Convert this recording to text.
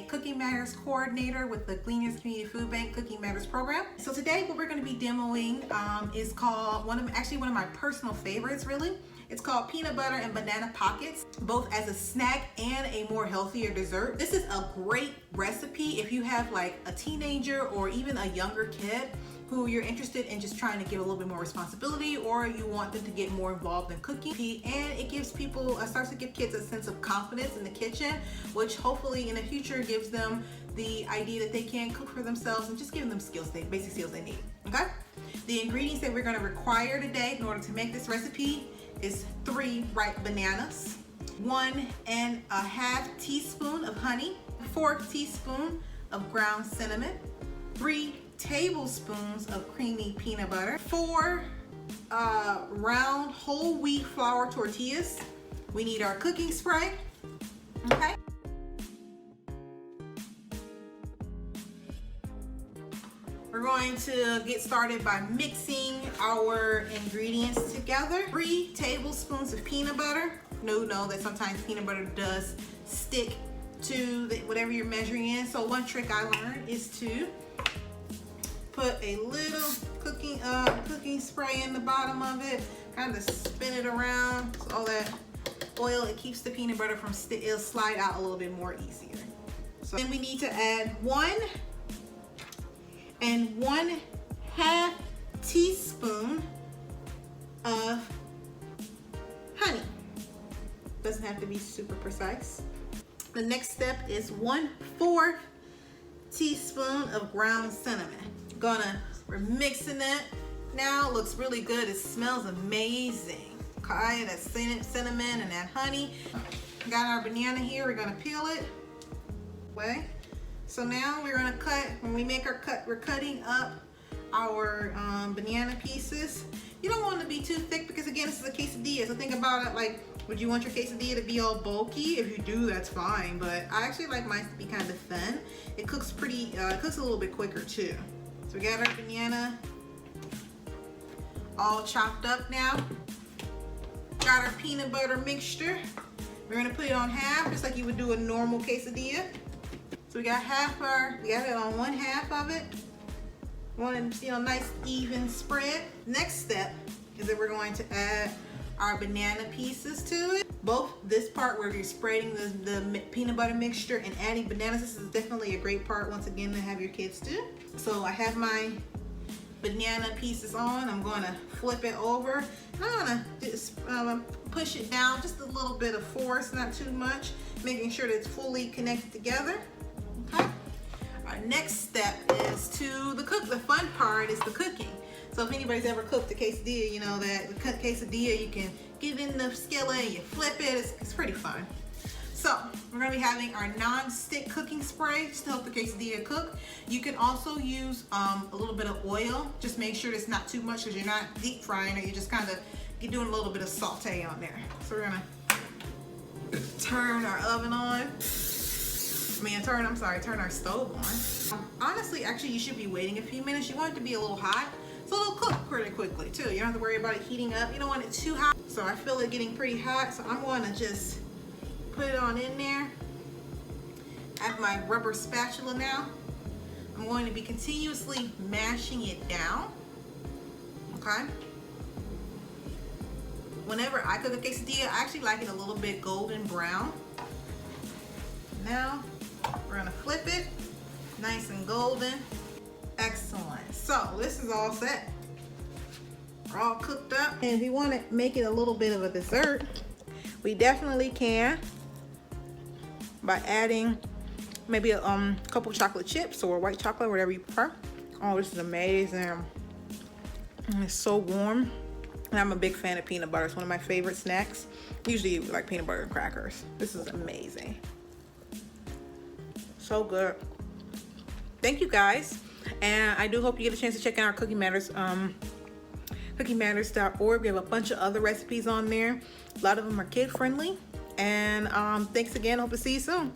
Cooking Matters coordinator with the Gleaners Community Food Bank Cooking Matters program. So today what we're going to be demoing is called one of my personal favorites, really. It's called peanut butter and banana pockets, both as a snack and a more healthier dessert. This is a great recipe if you have like a teenager or even a younger kid who you're interested in just trying to give a little bit more responsibility, or you want them to get more involved in cooking. And it gives people, starts to give kids a sense of confidence in the kitchen, which hopefully in the future gives them the idea that they can cook for themselves and just giving them basic skills they need, okay? The ingredients that we're gonna require today in order to make this recipe is 3 ripe bananas, 1.5 teaspoons of honey, 4 teaspoons of ground cinnamon, 3 tablespoons of creamy peanut butter, 4 round whole wheat flour tortillas. We need our cooking spray, okay? We're going to get started by mixing our ingredients together. 3 tablespoons of peanut butter. No, that sometimes peanut butter does stick to whatever you're measuring in. So one trick I learned is to put a little cooking spray in the bottom of it, kind of spin it around so all that oil, it keeps the peanut butter from it'll slide out a little bit more easier. So then we need to add 1.5 teaspoon of honey. Doesn't have to be super precise. The next step is 1/4 teaspoon of ground cinnamon. We're mixing it now. It looks really good. It smells amazing. Okay, that cinnamon and that honey. Got our banana here. We're gonna peel it away. So now we're gonna cut. When we make our cut, we're cutting up our banana pieces. You don't want it to be too thick because again, this is a quesadilla. So think about it like, would you want your quesadilla to be all bulky? If you do, that's fine. But I actually like mine to be kind of thin. It cooks it cooks a little bit quicker too. So we got our banana all chopped up now. Got our peanut butter mixture. We're gonna put it on half, just like you would do a normal quesadilla. So we got we got it on 1/2 of it. Nice even spread. Next step is that we're going to add our banana pieces to it. Both this part where you're spreading the peanut butter mixture and adding bananas, this is definitely a great part once again to have your kids do. So I have my banana pieces on. I'm going to flip it over. I'm going to just push it down, just a little bit of force, not too much, making sure that it's fully connected together. Okay. Our next step is the fun part is the cooking. So if anybody's ever cooked a quesadilla, you know that the quesadilla, you can get it in the skillet, you flip it, it's pretty fun. So we're gonna be having our non-stick cooking spray just to help the quesadilla cook. You can also use a little bit of oil. Just make sure it's not too much because you're not deep frying it. You're just you're doing a little bit of saute on there. So we're gonna turn our oven on. Turn our stove on. Honestly, actually, you should be waiting a few minutes. You want it to be a little hot, so it'll cook pretty quickly too. You don't have to worry about it heating up. You don't want it too hot. So I feel it getting pretty hot, so I'm going to just put it on in there. I have my rubber spatula now. I'm going to be continuously mashing it down, okay? Whenever I cook a quesadilla, I actually like it a little bit golden brown. Now, we're gonna flip it, nice and golden. Excellent. So this is all set. We're all cooked up. And if you want to make it a little bit of a dessert, we definitely can by adding maybe a couple chocolate chips or white chocolate, whatever you prefer. Oh, this is amazing. It's so warm. And I'm a big fan of peanut butter. It's one of my favorite snacks. Usually like peanut butter and crackers. This is amazing. So good. Thank you guys. And I do hope you get a chance to check out our Cooking Matters, cookingmatters.org. We have a bunch of other recipes on there. A lot of them are kid friendly. And thanks again. Hope to see you soon.